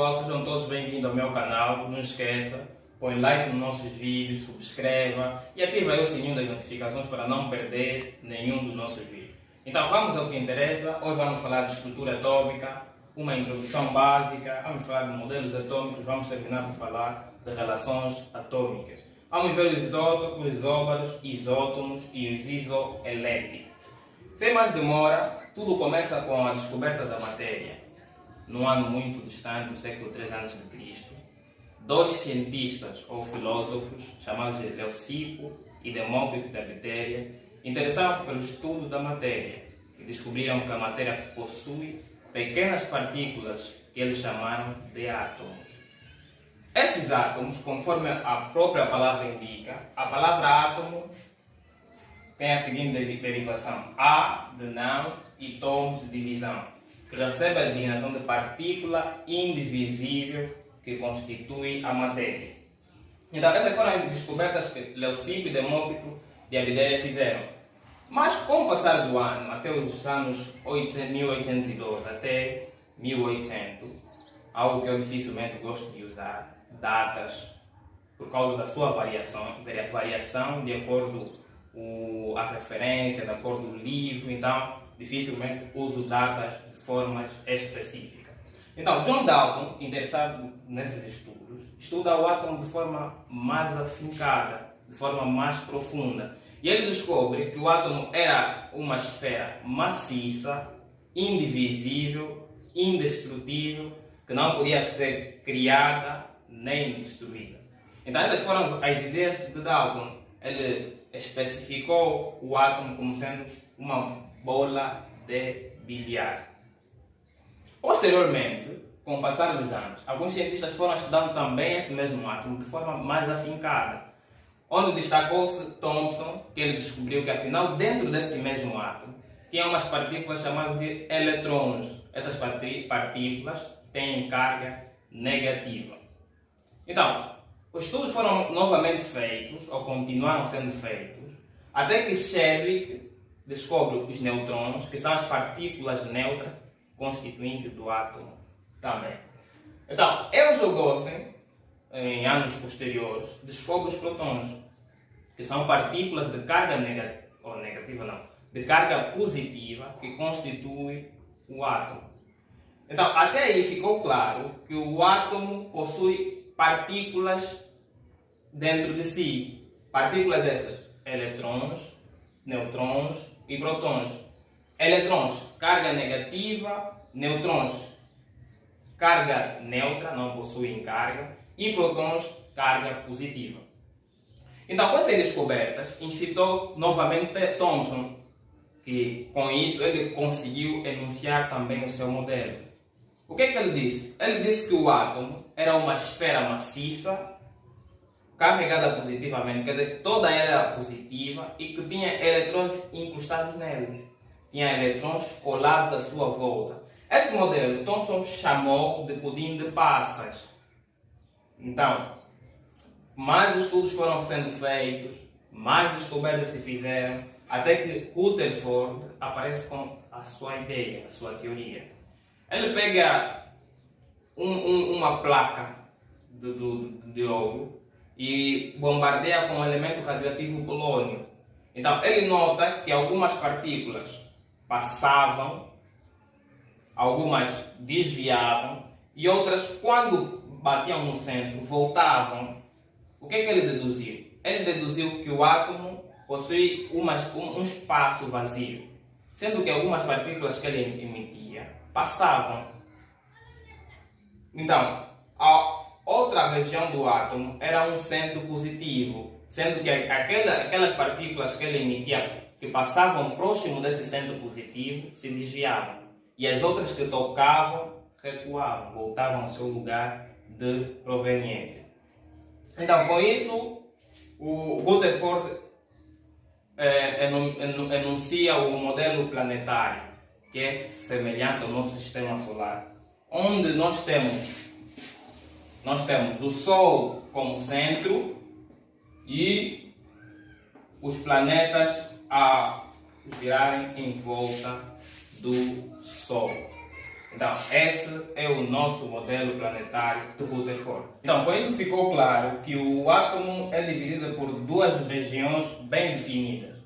pessoal, sejam todos bem-vindos ao meu canal. Não esqueça, põe like nos nossos vídeos, subscreva e ative aí o sininho das notificações para não perder nenhum dos nossos vídeos. Então vamos ao que interessa. Hoje vamos falar de estrutura atômica, uma introdução básica, vamos falar de modelos atômicos, vamos terminar por falar de relações atômicas. Vamos ver os isótopos, os isóbaros, isótomos e os isoelétricos. Sem mais demora, tudo começa com a descoberta da matéria. Num ano muito distante, no século III a.C., dois cientistas ou filósofos, chamados de Leucipo e Demócrito da Quitéria, interessaram-se pelo estudo da matéria e descobriram que a matéria possui pequenas partículas que eles chamaram de átomos. Esses átomos, conforme a própria palavra indica, a palavra átomo tem a seguinte derivação: A de não e tomos de divisão, que recebe a designação de partícula indivisível que constitui a matéria. Então, essas foram as descobertas que Leucipo e Demócrito de Abdera fizeram. Mas, com o passar do ano, até os anos 1812 até 1800, algo que eu dificilmente gosto de usar, datas, por causa da sua variação de acordo com a referência, de acordo com o livro, então dificilmente uso datas de formas específicas. Então, John Dalton, interessado nesses estudos, estuda o átomo de forma mais afincada, de forma mais profunda. E ele descobre que o átomo era uma esfera maciça, indivisível, indestrutível, que não podia ser criada nem destruída. Então, essas foram as ideias de Dalton. Ele especificou o átomo como sendo uma bola de bilhar. Posteriormente, com o passar dos anos, alguns cientistas foram estudando também esse mesmo átomo de forma mais afincada, onde destacou-se Thomson, que ele descobriu que afinal dentro desse mesmo átomo tinha umas partículas chamadas de eletrons. Essas partículas têm carga negativa. Então, os estudos foram novamente feitos, ou continuaram sendo feitos, até que Chadwick descobre os neutrons, que são as partículas neutras constituintes do átomo também. Então, Eugene Goldstein, em anos posteriores, descobre os prótons, que são partículas de carga de carga positiva, que constituem o átomo. Então, até aí ficou claro que o átomo possui partículas dentro de si. Partículas essas: eletrons, neutrons e prótons. Eletrons, carga negativa; neutrons, carga neutra, não possuem carga; e prótons, carga positiva. Então, com essas descobertas, incitou novamente Thomson, que com isso ele conseguiu enunciar também o seu modelo. O que é que ele disse? Ele disse que o átomo era uma esfera maciça, carregada positivamente, quer dizer, toda ela era positiva e que tinha eletrões encostados nele. Tinha eletrões colados à sua volta. Esse modelo Thomson chamou de pudim de passas. Então, mais estudos foram sendo feitos, mais descobertas se fizeram, até que Rutherford aparece com a sua ideia, a sua teoria. Ele pega uma placa de ouro e bombardeia com o elemento radioativo polônio. Então, ele nota que algumas partículas passavam, algumas desviavam e outras, quando batiam no centro, voltavam. O que é que ele deduziu? Ele deduziu que o átomo possui um espaço vazio, sendo que algumas partículas que ele emitia passavam. Então, a outra região do átomo era um centro positivo, sendo que aquelas partículas que ele emitia, que passavam próximo desse centro positivo, se desviavam. E as outras que tocavam, recuavam, voltavam ao seu lugar de proveniência. Então, com isso, o Rutherford enuncia o modelo planetário, que é semelhante ao nosso sistema solar, onde nós temos o Sol como centro e os planetas a girarem em volta do Sol. Então, esse é o nosso modelo planetário de Rutherford. Então, com isso ficou claro que o átomo é dividido por duas regiões bem definidas.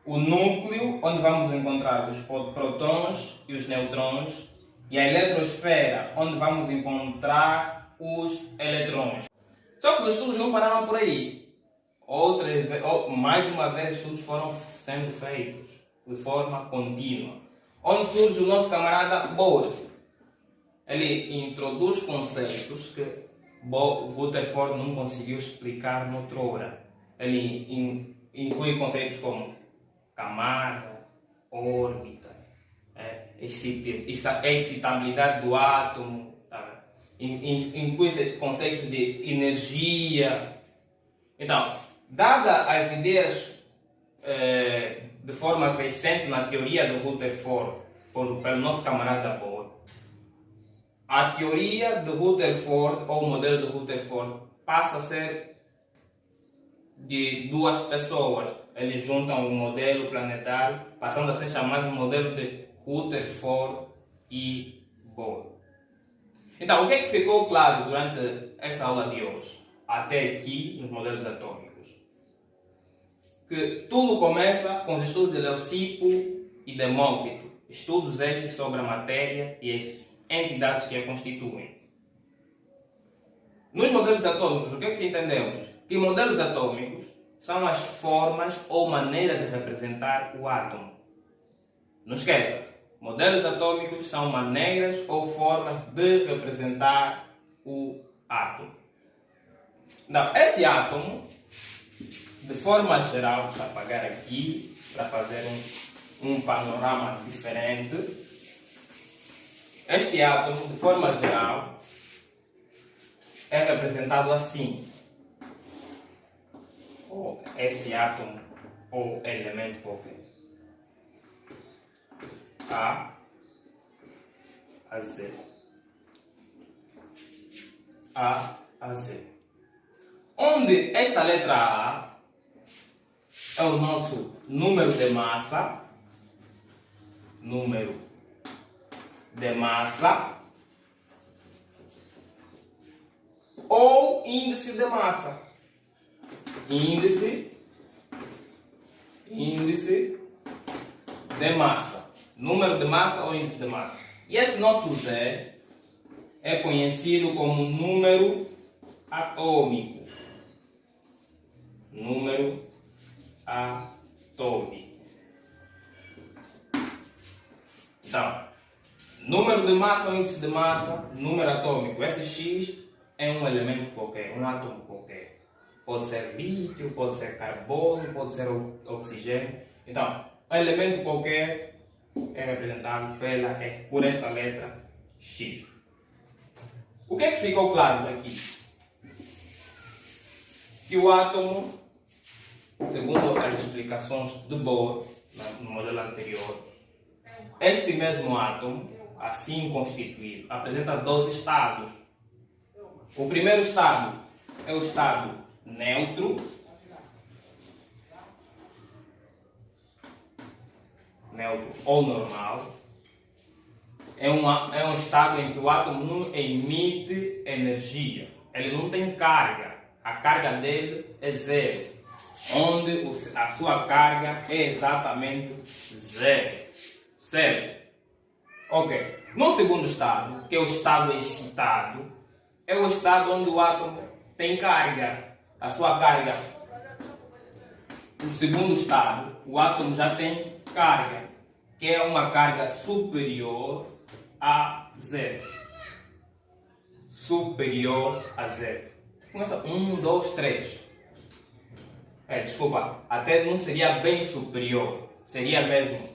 O núcleo, onde vamos encontrar os prótons e os nêutrons, e a eletrosfera, onde vamos encontrar os eletrões. Só que os estudos não pararam por aí. Mais uma vez, estudos foram sendo feitos de forma contínua. Onde surge o nosso camarada Bohr. Ele introduz conceitos que Rutherford não conseguiu explicar noutrora. Ele inclui conceitos como camada, órbita, excitabilidade do átomo, tá? Inclui conceitos de energia. Então, dadas as ideias de forma crescente na teoria do Rutherford pelo nosso camarada Bohr, a teoria de Rutherford, ou o modelo de Rutherford, passa a ser de duas pessoas. Eles juntam o modelo planetário, passando a ser chamado modelo de Rutherford e Bohr. Então, o que é que ficou claro durante essa aula de hoje, até aqui nos modelos atômicos? Que tudo começa com os estudos de Leucipo e Demócrito, estudos estes sobre a matéria e as entidades que a constituem. Nos modelos atômicos, o que é que entendemos? Que modelos atômicos são as formas ou maneira de representar o átomo. Não esqueça, modelos atômicos são maneiras ou formas de representar o átomo. Então, esse átomo, de forma geral, vou apagar aqui para fazer um panorama diferente. Este átomo, de forma geral, é representado assim. Ou esse átomo ou elemento qualquer. A Z. A Z. Onde esta letra A é o nosso número de massa. Número de massa. Ou índice de massa. Índice de massa. Número de massa ou índice de massa. E esse nosso Z é conhecido como número atômico. Número atômico. Então, número de massa ou índice de massa, número atômico. Esse X é um elemento qualquer, um átomo qualquer. Pode ser lítio, pode ser carbono, pode ser oxigênio. Então, um elemento qualquer é representado por esta letra X. O que é que ficou claro daqui? Que o átomo, segundo as explicações de Bohr, no modelo anterior, este mesmo átomo, assim constituído, apresenta dois estados. O primeiro estado é o estado neutro, ou normal. É um estado em que o átomo não emite energia, ele não tem carga, a carga dele é zero, onde a sua carga é exatamente zero, certo? Ok. No segundo estado, que é o estado excitado, é o estado onde o átomo tem carga. A sua carga, no segundo estado, o átomo já tem carga, que é uma carga superior a zero. Superior a zero. Começa 1, 2, 3. Desculpa, até não seria bem superior, seria mesmo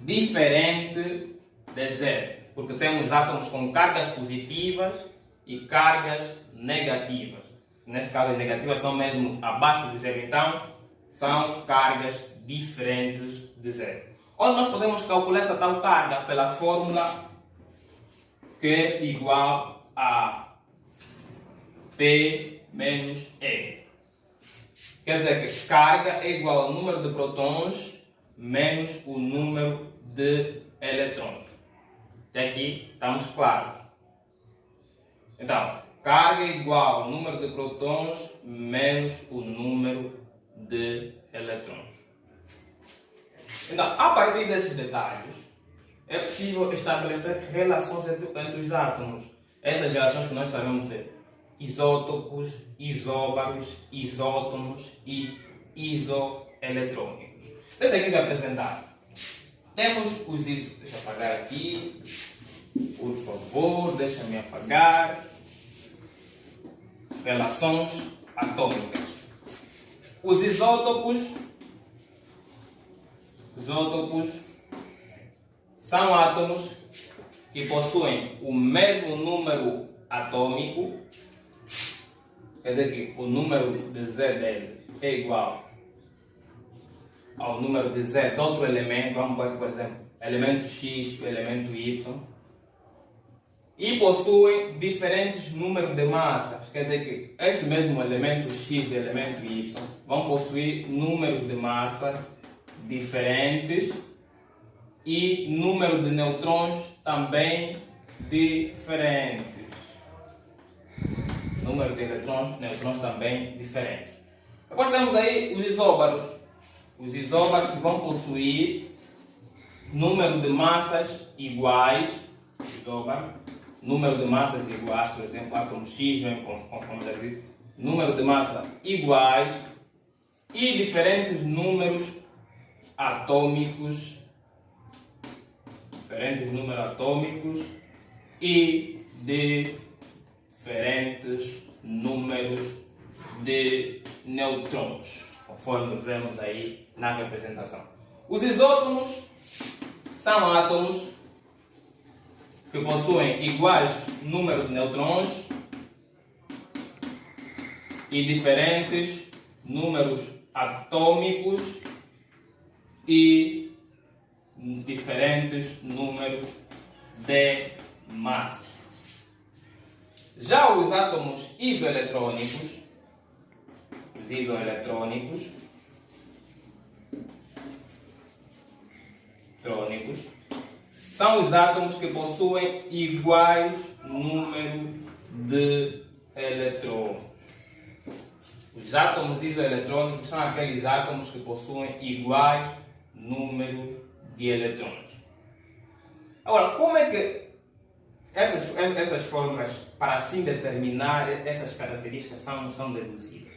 diferente de zero, porque temos átomos com cargas positivas e cargas negativas. Nesse caso, as negativas são mesmo abaixo de zero, então são cargas diferentes de zero. Onde nós podemos calcular essa tal carga pela fórmula Q é igual a P menos E. Quer dizer que carga é igual ao número de prótons menos o número de eletrons. Até aqui estamos claros. Então, carga igual ao número de prótons menos o número de eletrões. Então, a partir desses detalhes, é possível estabelecer relações entre os átomos. Essas relações que nós sabemos de isótopos, isóbaros, isótomos e isoeletrônicos. Deixa aqui vai apresentar. Temos os isótopos. Deixa eu apagar aqui. Por favor, deixa-me apagar. Relações atômicas. Os isótopos são átomos que possuem o mesmo número atômico, quer dizer que o número de Z dele é igual ao número de Z de outro elemento, vamos ver, por exemplo, elemento X e elemento Y, e possuem diferentes números de massas, quer dizer que esse mesmo elemento X e elemento Y vão possuir números de massa diferentes e número de neutrons também diferentes. Número de neutrons também diferentes. Depois temos aí os isóbaros. Os isóbaros vão possuir número de massas iguais. Número de massas iguais, por exemplo, átomo X, mesmo conforme já disse, número de massa iguais e diferentes números atômicos, e diferentes números de neutrons, conforme vemos aí na representação. Os isótomos são átomos que possuem iguais números de neutrons e diferentes números atômicos e diferentes números de massa. Já os átomos isoeletrônicos, são os átomos que possuem iguais número de eletrões. Os átomos isoeletrônicos são aqueles átomos que possuem iguais número de eletrões. Agora, como é que essas fórmulas, para assim determinar essas características, são deduzidas?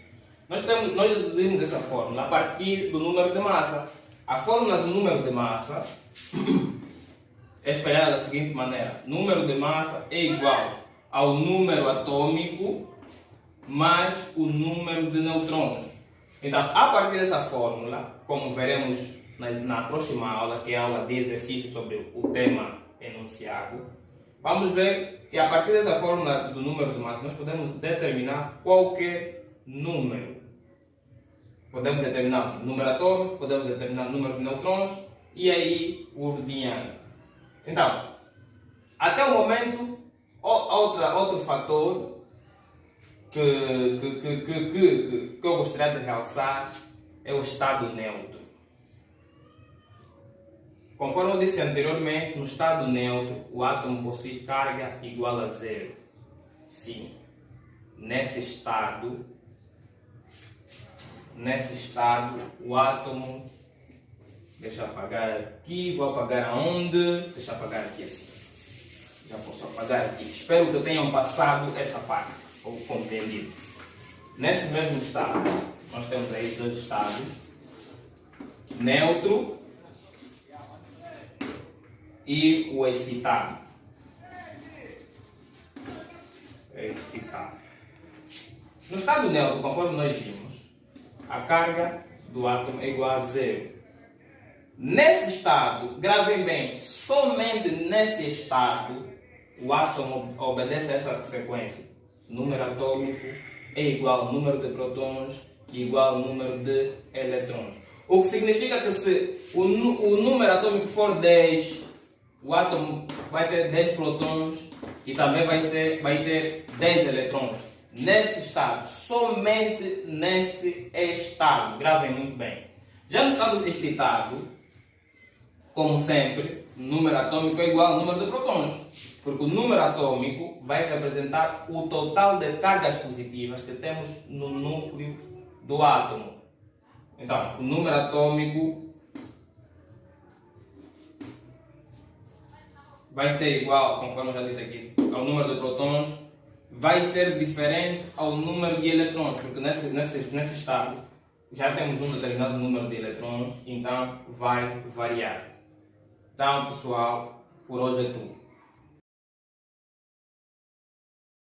Nós deduzimos essa fórmula a partir do número de massa. A fórmula do número de massa é espelhada da seguinte maneira: número de massa é igual ao número atômico mais o número de neutrons. Então, a partir dessa fórmula, como veremos na próxima aula, que é a aula de exercício sobre o tema enunciado, vamos ver que a partir dessa fórmula do número de massa nós podemos determinar qualquer número. Podemos determinar o número atômico, podemos determinar o número de neutrons e aí por diante. Então, até o momento, outro fator que eu gostaria de realçar é o estado neutro. Conforme eu disse anteriormente, no estado neutro, o átomo possui carga igual a zero. Sim, nesse estado, o átomo, deixa eu apagar aqui, vou apagar aonde? Deixa eu apagar aqui assim. Já posso apagar aqui. Espero que tenham passado essa parte, ou compreendido. Nesse mesmo estado, nós temos aí dois estados, neutro e o excitado. No estado neutro, conforme nós vimos, a carga do átomo é igual a zero. Nesse estado, gravem bem, somente nesse estado o átomo obedece a essa sequência. Número atômico é igual ao número de prótons igual ao número de eletrões. O que significa que se o número atômico for 10, o átomo vai ter 10 prótons e também vai ter 10 eletrões. Nesse estado, somente nesse estado, gravem muito bem. Já no estado excitado, Como sempre, o número atômico é igual ao número de prótons, porque o número atômico vai representar o total de cargas positivas que temos no núcleo do átomo. Então, o número atômico vai ser igual, conforme eu já disse aqui, ao número de prótons, vai ser diferente ao número de eletrões, porque nesse estado já temos um determinado número de eletrões, então vai variar. Então, pessoal, por hoje é tudo.